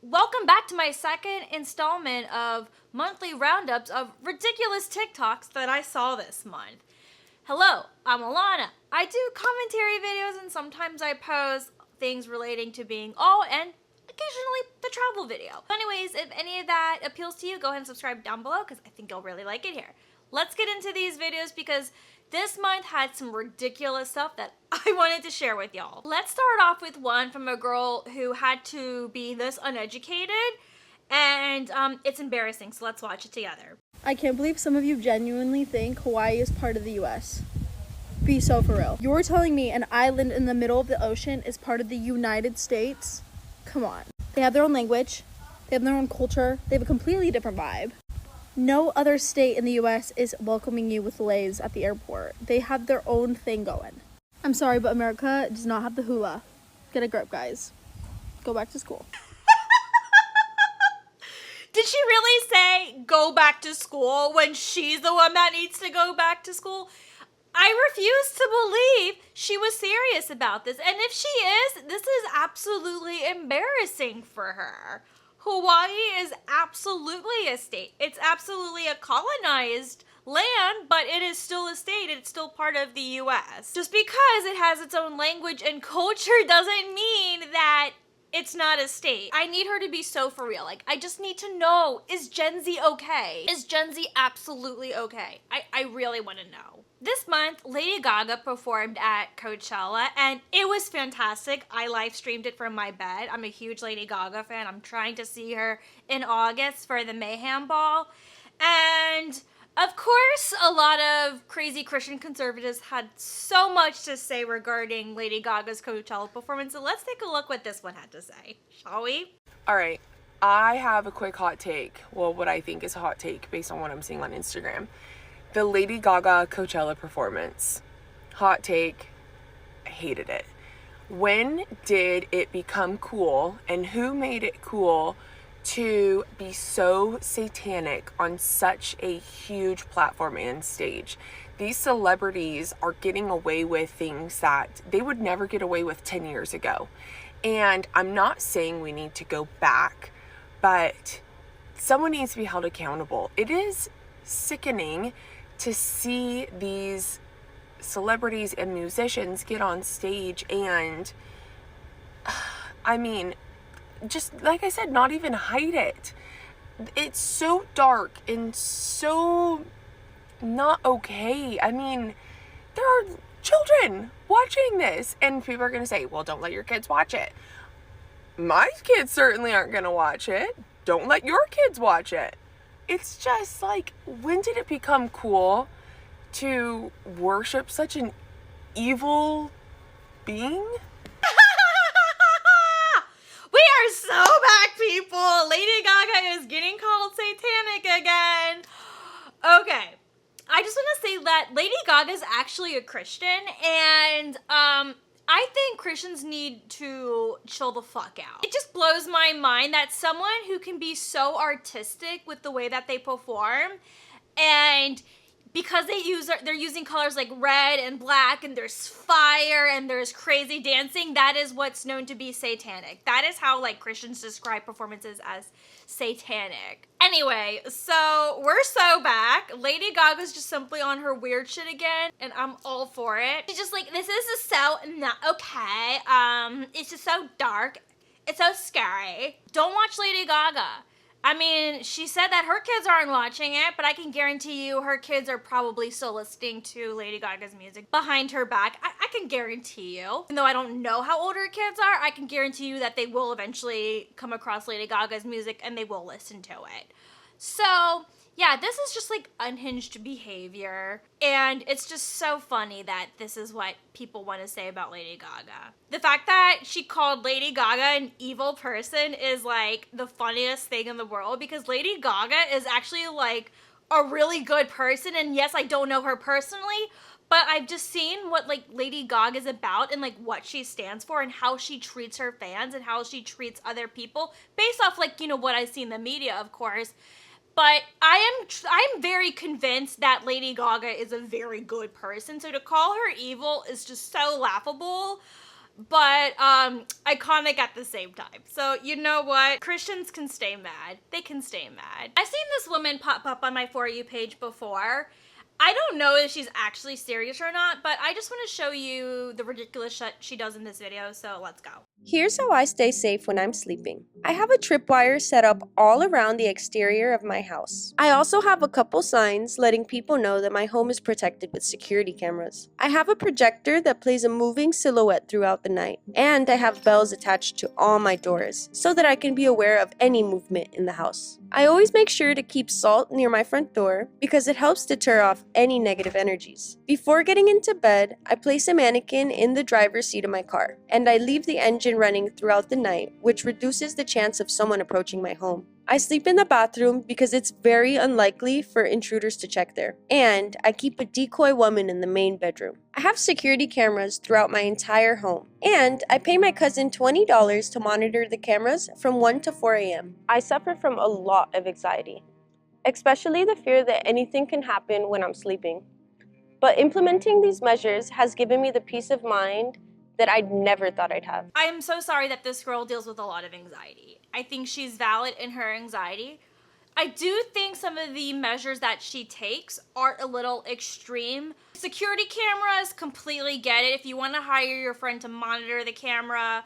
Welcome back to my second installment of monthly roundups of ridiculous TikToks that I saw this month. Hello, I'm Ilana. I do commentary videos and sometimes I post things relating to being and occasionally the travel video. Anyways, if any of that appeals to you, go ahead and subscribe down below because I think you'll really like it here. Let's get into these videos because this month had some ridiculous stuff that I wanted to share with y'all. Let's start off with one from a girl who had to be this uneducated, and it's embarrassing, so let's watch it together. I can't believe some of you genuinely think Hawaii is part of the US. Be so for real. You're telling me an island in the middle of the ocean is part of the United States? Come on. They have their own language, they have their own culture, they have a completely different vibe. No other state in the US is welcoming you with leis at the airport. They have their own thing going. I'm sorry, but America does not have the hula. Get a grip, guys. Go back to school. Did she really say go back to school when she's the one that needs to go back to school? I refuse to believe she was serious about this. And if she is, this is absolutely embarrassing for her. Hawaii is absolutely a state. It's absolutely a colonized land, but it is still a state. It's still part of the US. Just because it has its own language and culture doesn't mean that it's not a state. I need her to be so for real. Like, I just need to know, is Gen Z okay? Is Gen Z absolutely okay? I really want to know. This month, Lady Gaga performed at Coachella, and it was fantastic. I live streamed it from my bed. I'm a huge Lady Gaga fan. I'm trying to see her in August for the Mayhem Ball. And of course, a lot of crazy Christian conservatives had so much to say regarding Lady Gaga's Coachella performance. So let's take a look what this one had to say, shall we? All right, I have a quick hot take. Well, what I think is a hot take based on what I'm seeing on Instagram. The Lady Gaga Coachella performance. Hot take, I hated it. When did it become cool, and who made it cool to be so satanic on such a huge platform and stage? These celebrities are getting away with things that they would never get away with 10 years ago. And I'm not saying we need to go back, but someone needs to be held accountable. It is sickening to see these celebrities and musicians get on stage and, I mean, just like I said, not even hide it. It's so dark and so not okay. I mean, there are children watching this, and people are going to say, well, don't let your kids watch it. My kids certainly aren't going to watch it. Don't let your kids watch it. It's just like, when did it become cool to worship such an evil being? We are so back, people. Lady Gaga is getting called satanic again. Okay, I just want to say that Lady Gaga is actually a Christian, and I think Christians need to chill the fuck out. It just blows my mind that someone who can be so artistic with the way that they perform, and because they're using colors like red and black, and there's fire and there's crazy dancing, that is what's known to be satanic. That is how like Christians describe performances as satanic. Anyway, so we're so back. Lady Gaga's just simply on her weird shit again, and I'm all for it. She's just like, this is just so not okay. It's just so dark. It's so scary. Don't watch Lady Gaga. I mean, she said that her kids aren't watching it, but I can guarantee you her kids are probably still listening to Lady Gaga's music behind her back. I can guarantee you. Even though I don't know how old her kids are, I can guarantee you that they will eventually come across Lady Gaga's music and they will listen to it. So, yeah, this is just like unhinged behavior, and it's just so funny that this is what people want to say about Lady Gaga. The fact that she called Lady Gaga an evil person is like the funniest thing in the world, because Lady Gaga is actually like a really good person, and yes, I don't know her personally, but I've just seen what like Lady Gaga is about and like what she stands for and how she treats her fans and how she treats other people based off like, you know, what I see in the media, of course. But I'm very convinced that Lady Gaga is a very good person. So to call her evil is just so laughable. but iconic at the same time. So you know what? Christians can stay mad. They can stay mad. I've seen this woman pop up on my For You page before. I don't know if she's actually serious or not, but I just want to show you the ridiculous shit she does in this video, so let's go. Here's how I stay safe when I'm sleeping. I have a tripwire set up all around the exterior of my house. I also have a couple signs letting people know that my home is protected with security cameras. I have a projector that plays a moving silhouette throughout the night, and I have bells attached to all my doors so that I can be aware of any movement in the house. I always make sure to keep salt near my front door because it helps deter off any negative energies. Before getting into bed, I place a mannequin in the driver's seat of my car, and I leave the engine running throughout the night, which reduces the chance of someone approaching my home. I sleep in the bathroom because it's very unlikely for intruders to check there, and I keep a decoy woman in the main bedroom. I have security cameras throughout my entire home, and I pay my cousin $20 to monitor the cameras from 1 to 4 a.m. I suffer from a lot of anxiety, especially the fear that anything can happen when I'm sleeping. But implementing these measures has given me the peace of mind that I never thought I'd have. I am so sorry that this girl deals with a lot of anxiety. I think she's valid in her anxiety. I do think some of the measures that she takes are a little extreme. Security cameras, completely get it. If you want to hire your friend to monitor the camera,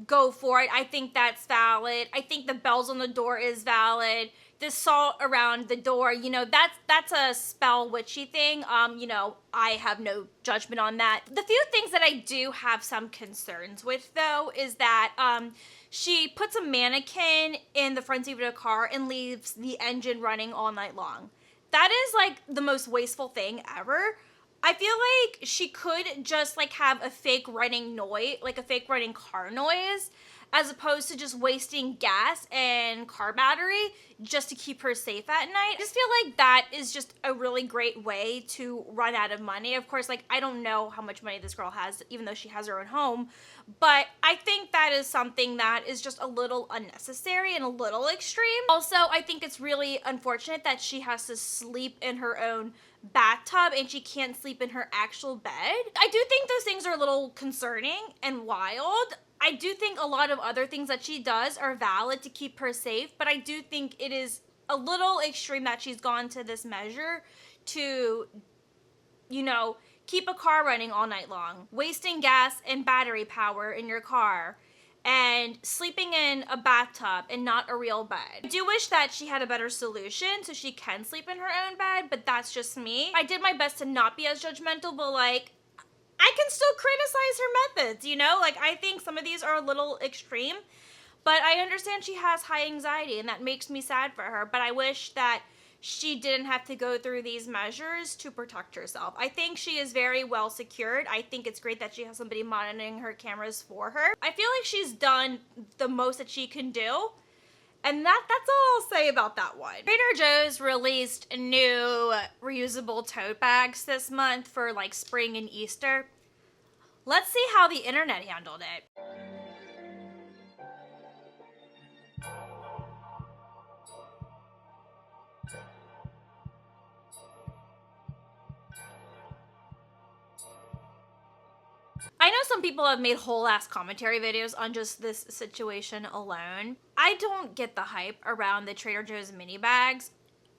go for it. I think that's valid. I think the bells on the door is valid. The salt around the door, you know, that's a spell witchy thing. You know, I have no judgment on that. The few things that I do have some concerns with, though, is that she puts a mannequin in the front seat of the car and leaves the engine running all night long. That is like the most wasteful thing ever. I feel like she could just like have a fake running noise, like a fake running car noise, as opposed to just wasting gas and car battery just to keep her safe at night. I just feel like that is just a really great way to run out of money. Of course, like, I don't know how much money this girl has, even though she has her own home, but I think that is something that is just a little unnecessary and a little extreme. Also, I think it's really unfortunate that she has to sleep in her own bathtub and she can't sleep in her actual bed. I do think those things are a little concerning and wild. I do think a lot of other things that she does are valid to keep her safe, but I do think it is a little extreme that she's gone to this measure to, you know, keep a car running all night long, wasting gas and battery power in your car, and sleeping in a bathtub and not a real bed. I do wish that she had a better solution so she can sleep in her own bed, but that's just me. I did my best to not be as judgmental, but like, I can still criticize her methods, you know? Like, I think some of these are a little extreme, but I understand she has high anxiety, and that makes me sad for her, but I wish that she didn't have to go through these measures to protect herself. I think she is very well secured. I think it's great that she has somebody monitoring her cameras for her. I feel like she's done the most that she can do. And that's all I'll say about that one. Trader Joe's released new reusable tote bags this month for like spring and Easter. Let's see how the internet handled it. I know some people have made whole ass commentary videos on just this situation alone. I don't get the hype around the Trader Joe's mini bags.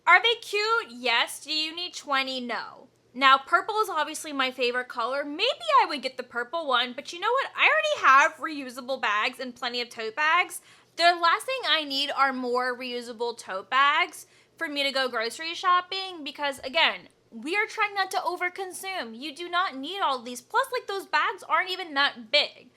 Are they cute? Yes. Do you need 20? No. Now, purple is obviously my favorite color. Maybe I would get the purple one, but you know what? I already have reusable bags and plenty of tote bags. The last thing I need are more reusable tote bags for me to go grocery shopping because, again, we are trying not to overconsume. You do not need all of these. Plus, like, those bags aren't even that big.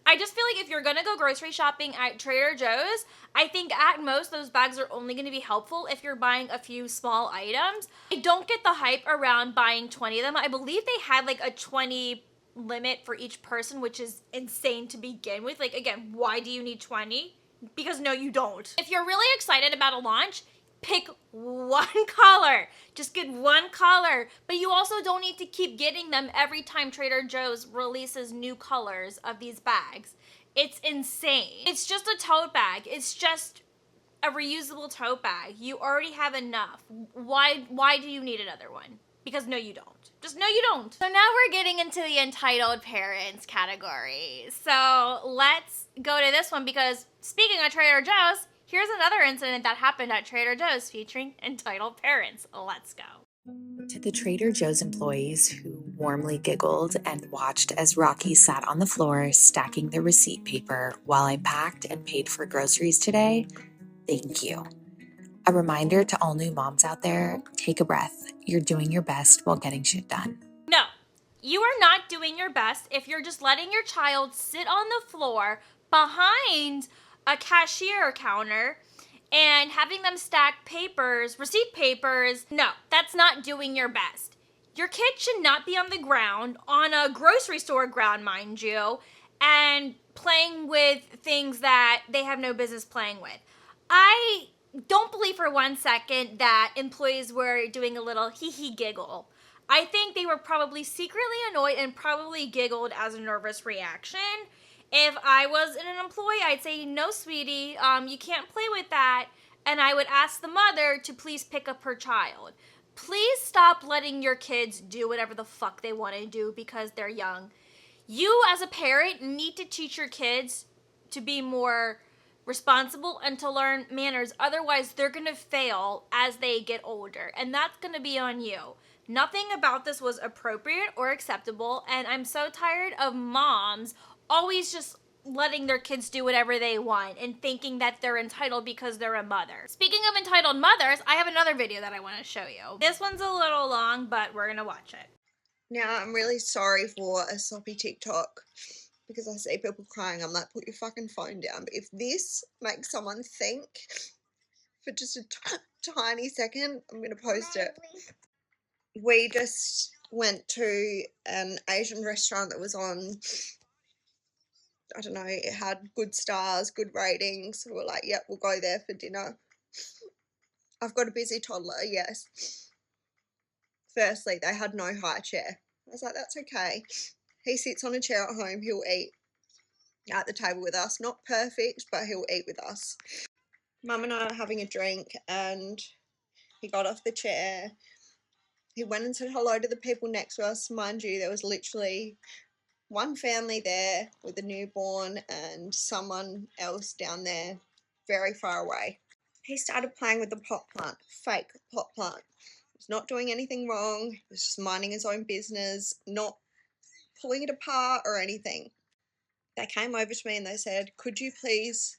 I just feel like if you're gonna go grocery shopping at Trader Joe's, I think at most those bags are only gonna be helpful if you're buying a few small items. I don't get the hype around buying 20 of them. I believe they had like a 20 limit for each person, which is insane to begin with. Like, again, why do you need 20? Because no, you don't. If you're really excited about a launch, pick one color. Just get one color. But you also don't need to keep getting them every time Trader Joe's releases new colors of these bags. It's insane. It's just a tote bag. It's just a reusable tote bag. You already have enough. Why do you need another one? Because no, you don't. Just no, you don't. So now we're getting into the entitled parents category. So let's go to this one because speaking of Trader Joe's, here's another incident that happened at Trader Joe's featuring entitled parents. Let's go. To the Trader Joe's employees who warmly giggled and watched as Rocky sat on the floor stacking the receipt paper while I packed and paid for groceries today, thank you. A reminder to all new moms out there, take a breath. You're doing your best while getting shit done. No, you are not doing your best if you're just letting your child sit on the floor behind a cashier counter and having them stack papers, receipt papers. No, that's not doing your best. Your kid should not be on the ground, on a grocery store ground, mind you, and playing with things that they have no business playing with. I don't believe for 1 second that employees were doing a little hee-hee giggle. I think they were probably secretly annoyed and probably giggled as a nervous reaction. If I was an employee, I'd say, no, sweetie, you can't play with that. And I would ask the mother to please pick up her child. Please stop letting your kids do whatever the fuck they want to do because they're young. You, as a parent, need to teach your kids to be more responsible and to learn manners. Otherwise, they're going to fail as they get older. And that's going to be on you. Nothing about this was appropriate or acceptable. And I'm so tired of moms always just letting their kids do whatever they want and thinking that they're entitled because they're a mother. Speaking of entitled mothers, I have another video that I want to show you. This one's a little long, but we're going to watch it. Now, I'm really sorry for a soppy TikTok because I see people crying. I'm like, put your fucking phone down. But if this makes someone think for just a tiny second, I'm going to post it. We just went to an Asian restaurant that was on, I don't know, it had good stars, good ratings. So we're like, yep, we'll go there for dinner. I've got a busy toddler, yes. Firstly, they had no high chair. I was like, that's okay. He sits on a chair at home, he'll eat at the table with us. Not perfect, but he'll eat with us. Mum and I are having a drink and he got off the chair. He went and said hello to the people next to us. Mind you, there was literally one family there with a newborn and someone else down there very far away. He started playing with the pot plant, fake pot plant. He was not doing anything wrong. He was just minding his own business, not pulling it apart or anything. They came over to me and they said, could you please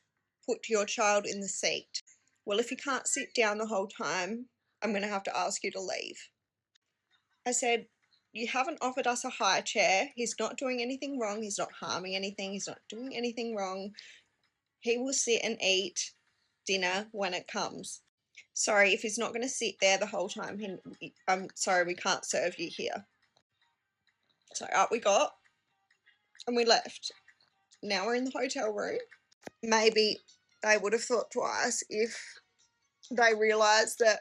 put your child in the seat? Well, if he can't sit down the whole time, I'm going to have to ask you to leave. I said, you haven't offered us a high chair. He's not doing anything wrong. He's not harming anything. He's not doing anything wrong. He will sit and eat dinner when it comes. Sorry, if he's not going to sit there the whole time, I'm sorry, we can't serve you here. So up we got and we left. Now we're in the hotel room. Maybe they would have thought twice if they realised that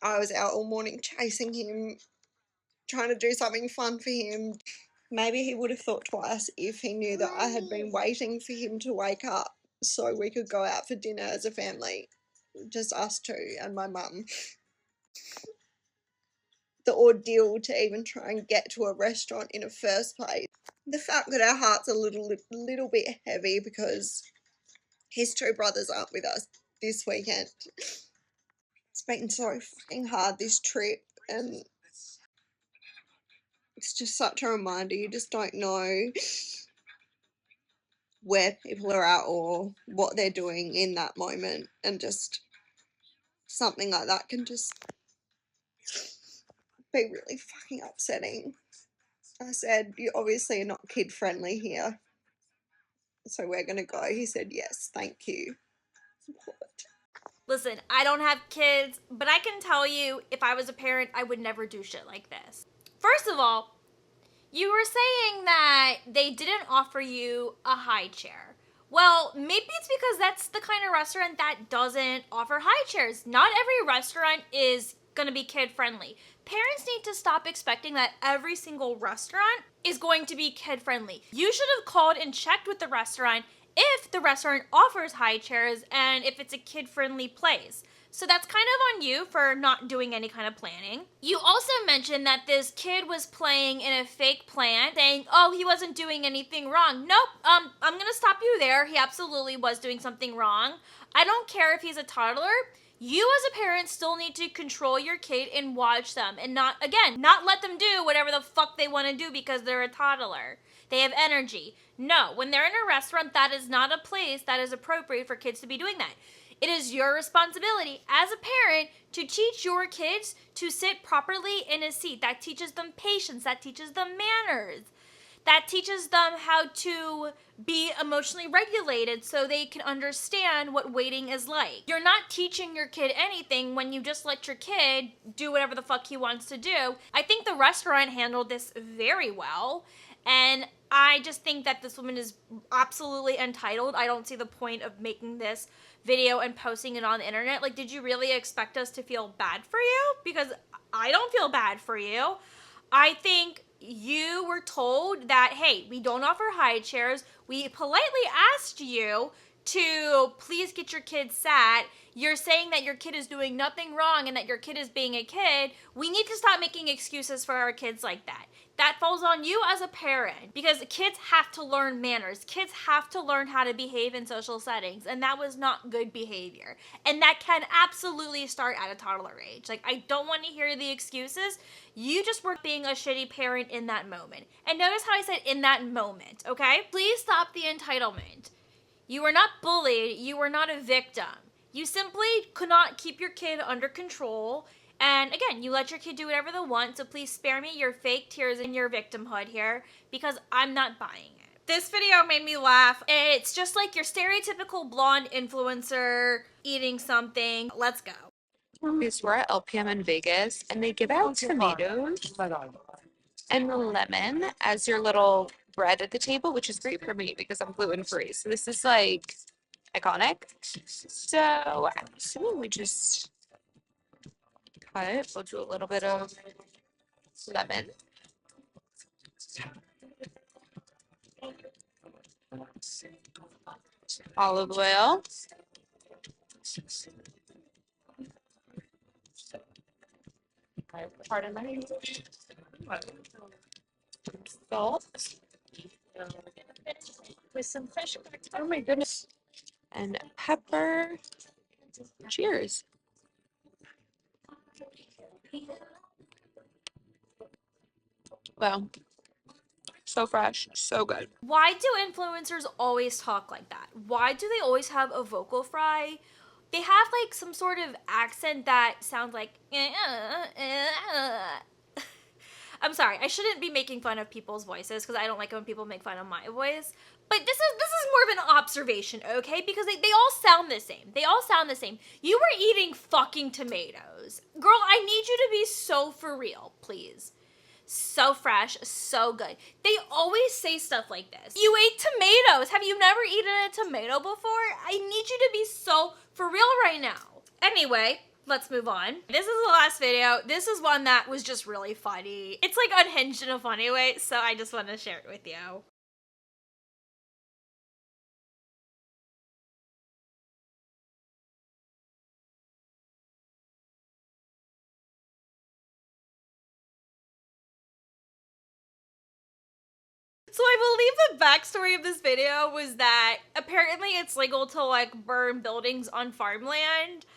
I was out all morning chasing him, trying to do something fun for him. Maybe he would have thought twice if he knew that I had been waiting for him to wake up so we could go out for dinner as a family. Just us two and my mum. The ordeal to even try and get to a restaurant in the first place. The fact that our hearts are a little bit heavy because his two brothers aren't with us this weekend. It's been so fucking hard, this trip, and it's just such a reminder. You just don't know where people are at or what they're doing in that moment, and just something like that can just be really fucking upsetting. I said, you obviously are not kid friendly here, so we're gonna go. He said, yes, thank you. Listen, I don't have kids, but I can tell you, if I was a parent, I would never do shit like this. First of all, you were saying that they didn't offer you a high chair. Well, maybe it's because that's the kind of restaurant that doesn't offer high chairs. Not every restaurant is gonna be kid friendly. Parents need to stop expecting that every single restaurant is going to be kid friendly. You should have called and checked with the restaurant if the restaurant offers high chairs and if it's a kid-friendly place. So that's kind of on you for not doing any kind of planning. You also mentioned that this kid was playing in a fake plant, saying, oh, he wasn't doing anything wrong. Nope, I'm gonna stop you there. He absolutely was doing something wrong. I don't care if he's a toddler. You as a parent still need to control your kid and watch them and not let them do whatever the fuck they want to do because they're a toddler. They have energy. No, when they're in a restaurant, that is not a place that is appropriate for kids to be doing that. It is your responsibility as a parent to teach your kids to sit properly in a seat. That teaches them patience. That teaches them manners. That teaches them how to be emotionally regulated so they can understand what waiting is like. You're not teaching your kid anything when you just let your kid do whatever the fuck he wants to do. I think the restaurant handled this very well, and I just think that this woman is absolutely entitled. I don't see the point of making this video and posting it on the internet. Like, did you really expect us to feel bad for you? Because I don't feel bad for you. I think you were told that, hey, we don't offer high chairs. We politely asked you to please get your kid sat. You're saying that your kid is doing nothing wrong and that your kid is being a kid. We need to stop making excuses for our kids like that. That falls on you as a parent because kids have to learn manners. Kids have to learn how to behave in social settings, and that was not good behavior. And that can absolutely start at a toddler age. Like, I don't want to hear the excuses. You just were being a shitty parent in that moment. And notice how I said in that moment, okay? Please stop the entitlement. You were not bullied. You were not a victim. You simply could not keep your kid under control. And again, you let your kid do whatever they want, so please spare me your fake tears and your victimhood here, because I'm not buying it. This video made me laugh. It's just like your stereotypical blonde influencer eating something. Let's go. Because we're at LPM in Vegas, and they give out tomatoes and lemon as your little bread at the table, which is great for me because I'm gluten-free. So this is like iconic. So I'm assuming we just cut it. We'll do a little bit of lemon. Olive oil. Pardon my English. Salt. With some fresh, oh my goodness. And pepper. Cheers. Wow. So fresh, so good. Why do influencers always talk like that? Why do they always have a vocal fry? They have like some sort of accent that sounds like I'm sorry, I shouldn't be making fun of people's voices because I don't like when people make fun of my voice. But this is more of an observation, okay? Because they all sound the same. They all sound the same. You were eating fucking tomatoes. Girl, I need you to be so for real, please. So fresh, so good. They always say stuff like this. You ate tomatoes. Have you never eaten a tomato before? I need you to be so for real right now. Anyway, let's move on. This is the last video. This is one that was just really funny. It's like unhinged in a funny way, so I just want to share it with you. So I believe the backstory of this video was that apparently it's legal to like burn buildings on farmland.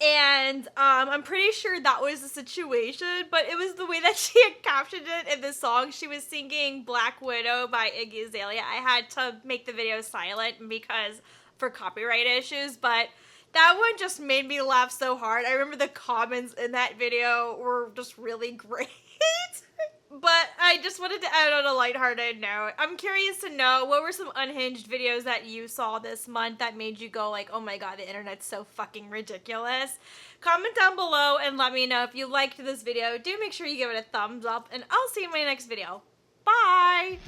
And I'm pretty sure that was the situation, but it was the way that she had captioned it in the song. She was singing Black Widow by Iggy Azalea. I had to make the video silent because for copyright issues, but that one just made me laugh so hard. I remember the comments in that video were just really great. But I just wanted to add on a lighthearted note. I'm curious to know, what were some unhinged videos that you saw this month that made you go like, oh my god, the internet's so fucking ridiculous? Comment down below and let me know if you liked this video. Do make sure you give it a thumbs up, and I'll see you in my next video. Bye!